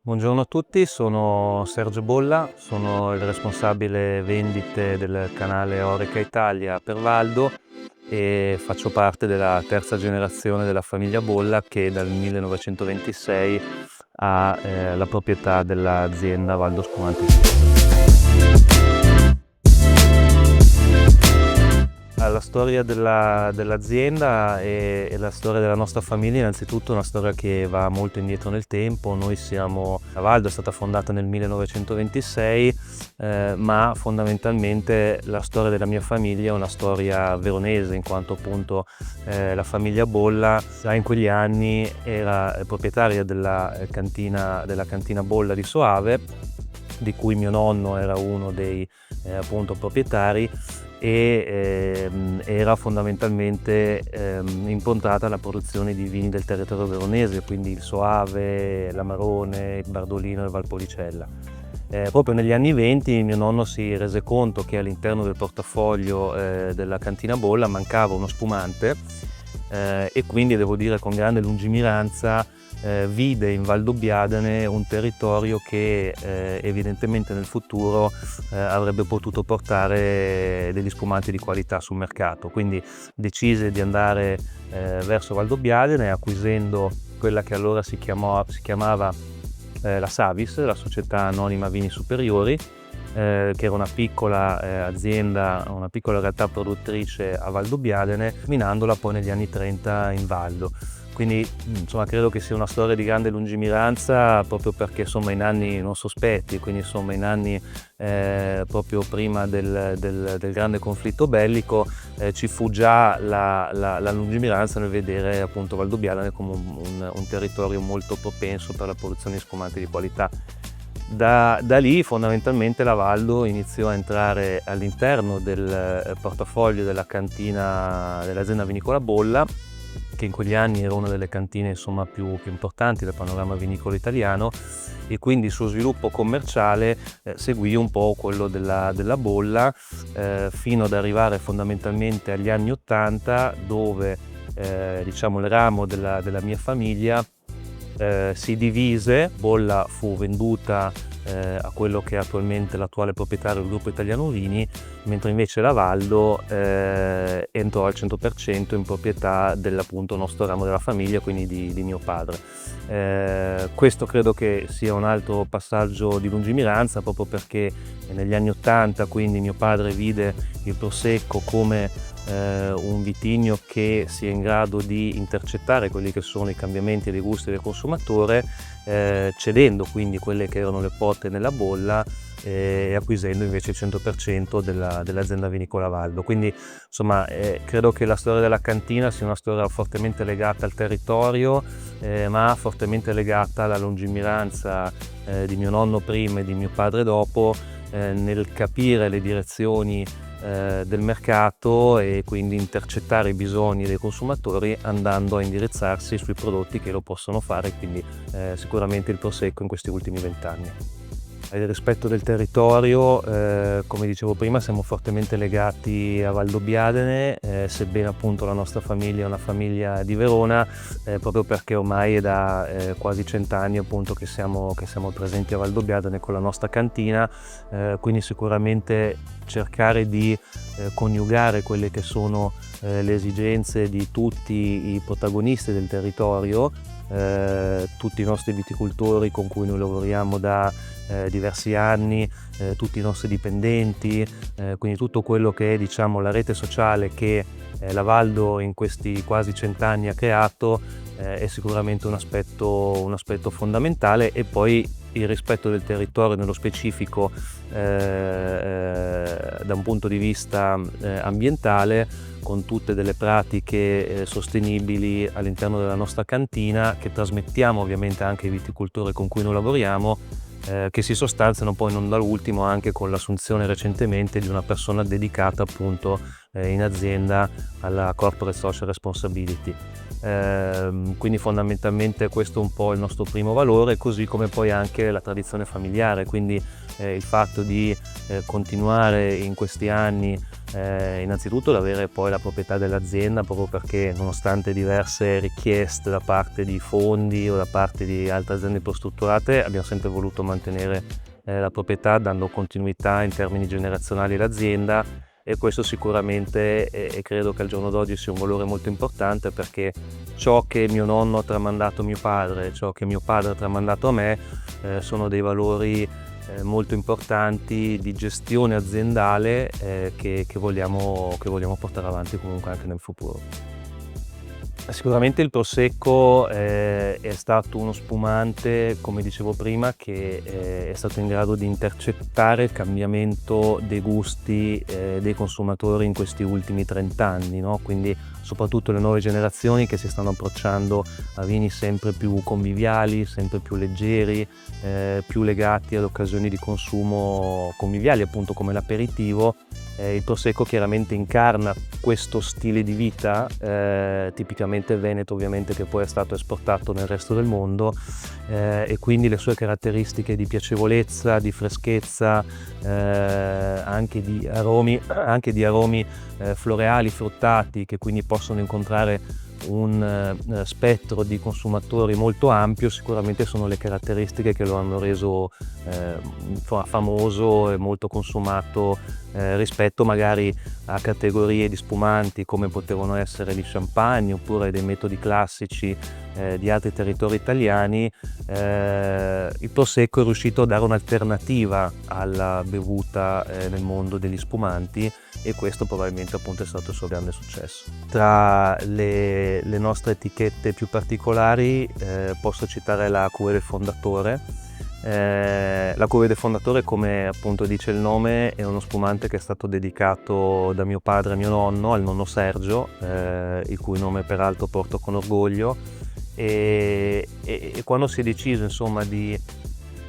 Buongiorno a tutti, sono Sergio Bolla, sono il responsabile vendite del canale Oreca Italia per Valdo e faccio parte della terza generazione della famiglia Bolla che dal 1926 ha la proprietà dell'azienda Valdo Spumanti Svizzera. La storia dell'azienda e la storia della nostra famiglia innanzitutto è una storia che va molto indietro nel tempo. La Valdo è stata fondata nel 1926, ma fondamentalmente la storia della mia famiglia è una storia veronese, in quanto appunto la famiglia Bolla già in quegli anni era proprietaria della cantina Bolla di Soave, di cui mio nonno era uno dei appunto proprietari, e era fondamentalmente improntata alla produzione di vini del territorio veronese, quindi il Soave, l'Amarone, il Bardolino e il Valpolicella. Proprio negli anni '20 mio nonno si rese conto che all'interno del portafoglio della cantina Bolla mancava uno spumante, e quindi devo dire con grande lungimiranza vide in Valdobbiadene un territorio che evidentemente nel futuro avrebbe potuto portare degli spumanti di qualità sul mercato. Quindi decise di andare verso Valdobbiadene, acquisendo quella che allora si chiamava la Savis, la Società Anonima Vini Superiori, che era una piccola azienda, una piccola realtà produttrice a Valdobbiadene, minandola poi negli anni '30 in Valdo. Quindi insomma credo che sia una storia di grande lungimiranza, proprio perché insomma in anni non sospetti, quindi insomma in anni proprio prima del grande conflitto bellico, ci fu già la lungimiranza nel vedere appunto Valdobbiadene come un territorio molto propenso per la produzione di spumanti di qualità. Da lì fondamentalmente la Valdo iniziò a entrare all'interno del portafoglio della cantina dell'azienda vinicola Bolla, che in quegli anni era una delle cantine insomma più importanti del panorama vinicolo italiano, e quindi il suo sviluppo commerciale seguì un po' quello della Bolla, fino ad arrivare fondamentalmente agli anni '80, dove diciamo il ramo della mia famiglia si divise. Bolla fu venduta a quello che è attualmente l'attuale proprietario del gruppo Italiano Vini, mentre invece la Valdo entrò al 100% in proprietà dell'appunto nostro ramo della famiglia, quindi di mio padre. Questo credo che sia un altro passaggio di lungimiranza, proprio perché negli anni '80 quindi mio padre vide il Prosecco come un vitigno che sia in grado di intercettare quelli che sono i cambiamenti dei gusti del consumatore, cedendo quindi quelle che erano le quote nella bolla e acquisendo invece il 100% dell'azienda vinicola Valdo. Quindi insomma credo che la storia della cantina sia una storia fortemente legata al territorio, ma fortemente legata alla lungimiranza di mio nonno prima e di mio padre dopo, nel capire le direzioni del mercato e quindi intercettare i bisogni dei consumatori, andando a indirizzarsi sui prodotti che lo possono fare, quindi sicuramente il Prosecco in questi ultimi 20 anni. Il rispetto del territorio, come dicevo prima, siamo fortemente legati a Valdobbiadene, sebbene appunto la nostra famiglia è una famiglia di Verona, proprio perché ormai è da quasi 100 anni appunto che siamo presenti a Valdobbiadene con la nostra cantina, quindi sicuramente cercare di coniugare quelle che sono le esigenze di tutti i protagonisti del territorio, tutti i nostri viticoltori con cui noi lavoriamo da diversi anni, tutti i nostri dipendenti, quindi tutto quello che è diciamo la rete sociale che la Valdo in questi quasi 100 anni ha creato, è sicuramente un aspetto fondamentale. E poi il rispetto del territorio nello specifico da un punto di vista ambientale, con tutte delle pratiche sostenibili all'interno della nostra cantina, che trasmettiamo ovviamente anche ai viticoltori con cui noi lavoriamo, che si sostanziano poi non da ultimo anche con l'assunzione recentemente di una persona dedicata appunto in azienda alla corporate social responsibility. Quindi fondamentalmente questo è un po' il nostro primo valore, così come poi anche la tradizione familiare, quindi il fatto di continuare in questi anni innanzitutto ad avere poi la proprietà dell'azienda, proprio perché nonostante diverse richieste da parte di fondi o da parte di altre aziende più strutturate, abbiamo sempre voluto mantenere la proprietà, dando continuità in termini generazionali all'azienda, e questo sicuramente e credo che al giorno d'oggi sia un valore molto importante, perché ciò che mio nonno ha tramandato a mio padre, ciò che mio padre ha tramandato a me, sono dei valori molto importanti di gestione aziendale che vogliamo portare avanti comunque anche nel futuro. Sicuramente il Prosecco è stato uno spumante, come dicevo prima, che è stato in grado di intercettare il cambiamento dei gusti dei consumatori in questi ultimi 30 anni, no? Quindi soprattutto le nuove generazioni che si stanno approcciando a vini sempre più conviviali, sempre più leggeri, più legati ad occasioni di consumo conviviali, appunto come l'aperitivo. Il Prosecco chiaramente incarna questo stile di vita tipicamente veneto, ovviamente, che poi è stato esportato nel resto del mondo, e quindi le sue caratteristiche di piacevolezza, di freschezza, anche di aromi floreali, fruttati, che quindi possono incontrare un spettro di consumatori molto ampio, sicuramente sono le caratteristiche che lo hanno reso famoso e molto consumato rispetto magari a categorie di spumanti come potevano essere gli champagne oppure dei metodi classici di altri territori italiani. Il Prosecco è riuscito a dare un'alternativa alla bevuta nel mondo degli spumanti, e questo probabilmente appunto è stato il suo grande successo. Tra le nostre etichette più particolari posso citare la Cuvée del Fondatore. La Cuvée del Fondatore, come appunto dice il nome, è uno spumante che è stato dedicato da mio padre a mio nonno, al nonno Sergio, il cui nome peraltro porto con orgoglio, e quando si è deciso insomma di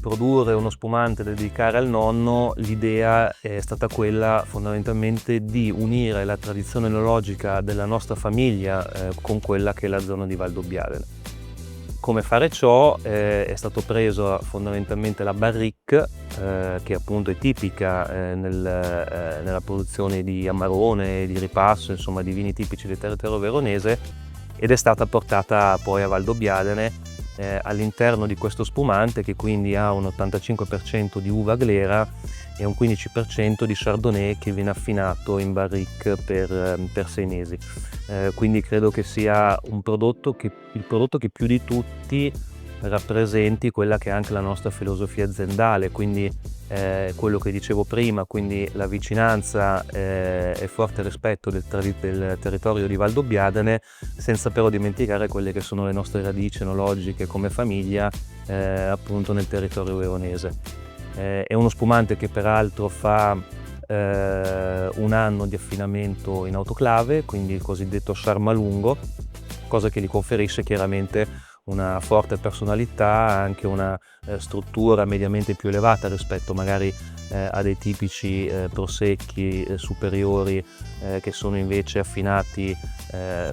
produrre uno spumante da dedicare al nonno, l'idea è stata quella fondamentalmente di unire la tradizione enologica della nostra famiglia con quella che è la zona di Valdobbiadene. Come fare ciò? È stato preso fondamentalmente la barrique, che appunto è tipica nella produzione di Amarone, di Ripasso, insomma di vini tipici del territorio veronese, ed è stata portata poi a Valdobbiadene all'interno di questo spumante, che quindi ha un 85% di uva glera e un 15% di chardonnay, che viene affinato in barrique per 6 mesi. Quindi credo che sia il prodotto che più di tutti rappresenti quella che è anche la nostra filosofia aziendale, quindi quello che dicevo prima, quindi la vicinanza e forte rispetto del territorio di Valdobbiadene, senza però dimenticare quelle che sono le nostre radici enologiche come famiglia appunto nel territorio veronese. È uno spumante che peraltro fa un anno di affinamento in autoclave, quindi il cosiddetto Charme a lungo, cosa che gli conferisce chiaramente una forte personalità, anche una struttura mediamente più elevata rispetto magari a dei tipici prosecchi superiori che sono invece affinati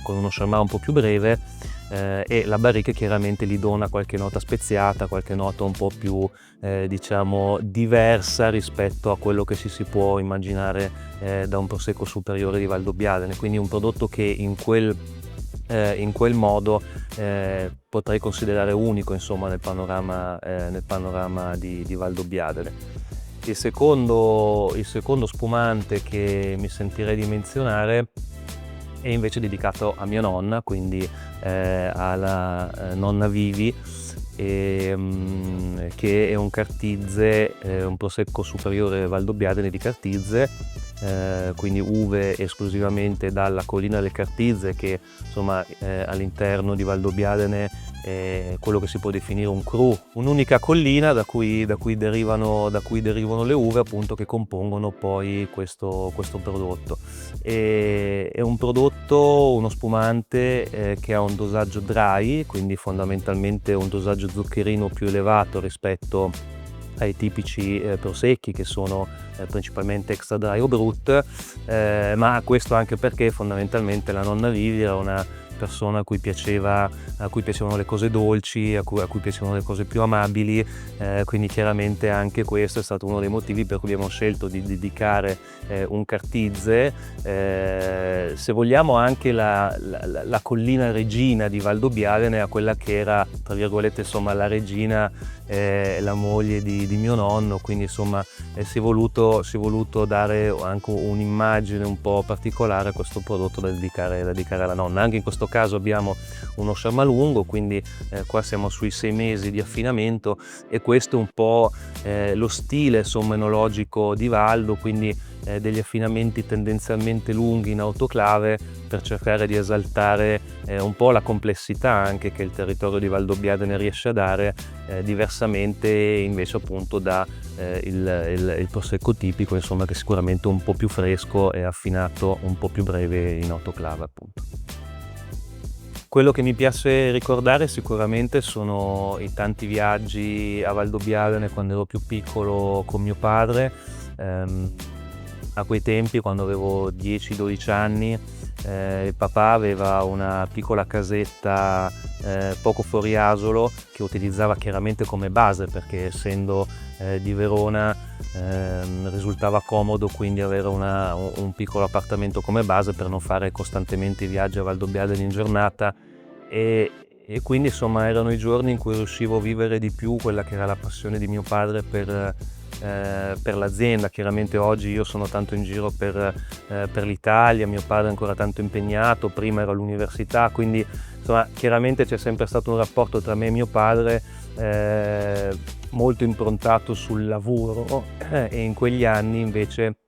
con uno charmat un po' più breve, e la barrique chiaramente gli dona qualche nota speziata, qualche nota un po' più diciamo diversa rispetto a quello che si può immaginare da un prosecco superiore di Valdobbiadene, quindi un prodotto che in quel modo potrei considerare unico insomma nel panorama di Valdobbiadene. Il secondo spumante che mi sentirei di menzionare è invece dedicato a mia nonna, quindi alla nonna Vivi, che è un Cartizze, un prosecco superiore Valdobbiadene di Cartizze, quindi uve esclusivamente dalla collina del Cartizze, che insomma all'interno di Valdobbiadene è quello che si può definire un cru, un'unica collina da cui derivano le uve appunto che compongono poi questo prodotto. È un prodotto, uno spumante che ha un dosaggio dry, quindi fondamentalmente un dosaggio zuccherino più elevato rispetto ai tipici prosecchi che sono principalmente extra dry o brut, ma questo anche perché fondamentalmente la nonna Vivi era una persona a cui piacevano le cose dolci, a cui piacevano le cose più amabili, quindi chiaramente anche questo è stato uno dei motivi per cui abbiamo scelto di dedicare un Cartizze, se vogliamo anche la collina regina di Valdobbiadene, a quella che era, tra virgolette, insomma, la regina, la moglie di mio nonno, quindi insomma si è voluto dare anche un'immagine un po' particolare a questo prodotto da dedicare alla nonna. Anche in questo caso abbiamo uno sciammalungo, quindi qua siamo sui 6 mesi di affinamento, e questo è un po' lo stile, insomma, enologico di Valdo, quindi degli affinamenti tendenzialmente lunghi in autoclave, per cercare di esaltare un po' la complessità anche che il territorio di Valdobbiadene riesce a dare, diversamente invece appunto da il prosecco tipico, insomma, che è sicuramente un po' più fresco e affinato un po' più breve in autoclave, appunto. Quello che mi piace ricordare sicuramente sono i tanti viaggi a Valdobbiadene quando ero più piccolo con mio padre. A quei tempi, quando avevo 10-12 anni, il papà aveva una piccola casetta poco fuori Asolo, che utilizzava chiaramente come base, perché essendo di Verona risultava comodo quindi avere un piccolo appartamento come base per non fare costantemente i viaggi a Valdobbiadene in giornata, e quindi insomma erano i giorni in cui riuscivo a vivere di più quella che era la passione di mio padre per l'azienda. Chiaramente oggi io sono tanto in giro per l'Italia, mio padre è ancora tanto impegnato, prima era all'università, quindi insomma chiaramente c'è sempre stato un rapporto tra me e mio padre molto improntato sul lavoro, e in quegli anni invece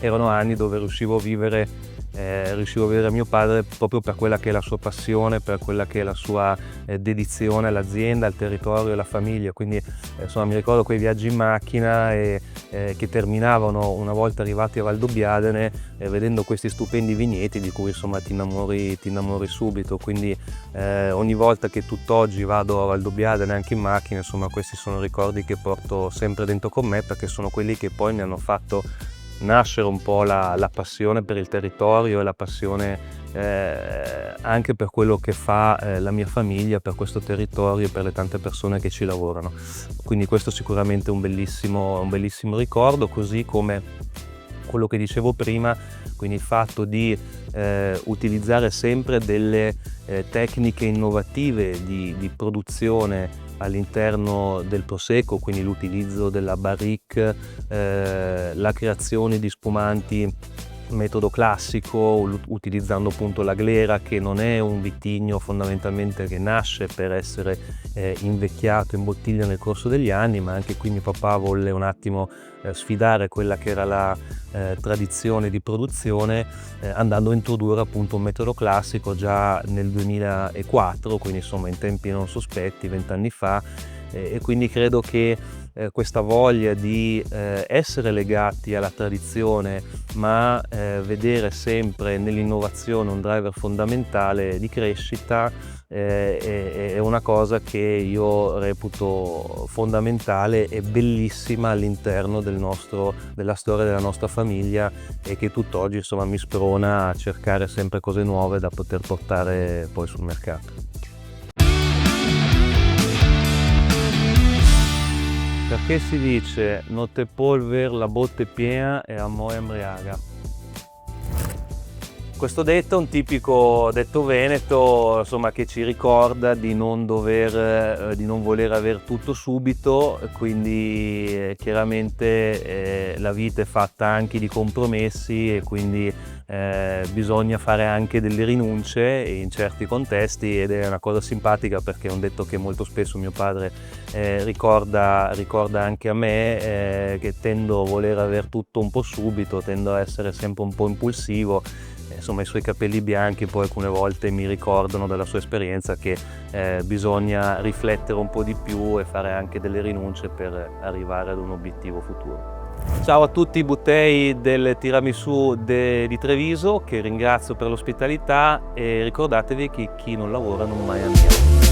erano anni dove riuscivo a vivere mio padre proprio per quella che è la sua passione, per quella che è la sua dedizione all'azienda, al territorio e alla famiglia. Quindi insomma mi ricordo quei viaggi in macchina che terminavano una volta arrivati a Valdobbiadene, vedendo questi stupendi vigneti di cui insomma ti innamori subito. Quindi ogni volta che tutt'oggi vado a Valdobbiadene anche in macchina, insomma questi sono ricordi che porto sempre dentro con me, perché sono quelli che poi mi hanno fatto nascere un po' la passione per il territorio e la passione anche per quello che fa la mia famiglia, per questo territorio e per le tante persone che ci lavorano. Quindi questo sicuramente è un bellissimo ricordo, così come quello che dicevo prima, quindi il fatto di utilizzare sempre delle tecniche innovative di produzione all'interno del prosecco, quindi l'utilizzo della barrique, la creazione di spumanti metodo classico, utilizzando appunto la glera, che non è un vitigno fondamentalmente che nasce per essere invecchiato in bottiglia nel corso degli anni, ma anche qui mio papà volle un attimo sfidare quella che era la tradizione di produzione, andando a introdurre appunto un metodo classico già nel 2004, quindi insomma in tempi non sospetti, 20 anni fa, e quindi credo che questa voglia di essere legati alla tradizione, ma vedere sempre nell'innovazione un driver fondamentale di crescita, è una cosa che io reputo fondamentale e bellissima all'interno della storia della nostra famiglia, e che tutt'oggi insomma mi sprona a cercare sempre cose nuove da poter portare poi sul mercato. Perché si dice notte polver, la botte è piena e a mo' embriaga? Questo detto è un tipico detto veneto, insomma, che ci ricorda di non voler aver tutto subito, quindi chiaramente la vita è fatta anche di compromessi, e quindi bisogna fare anche delle rinunce in certi contesti, ed è una cosa simpatica perché è un detto che molto spesso mio padre ricorda anche a me, che tendo a voler aver tutto un po' subito, tendo a essere sempre un po' impulsivo. Insomma, i suoi capelli bianchi poi alcune volte mi ricordano della sua esperienza che bisogna riflettere un po' di più e fare anche delle rinunce per arrivare ad un obiettivo futuro. Ciao a tutti i buttei del tiramisù di Treviso, che ringrazio per l'ospitalità, e ricordatevi che chi non lavora non mai ammira.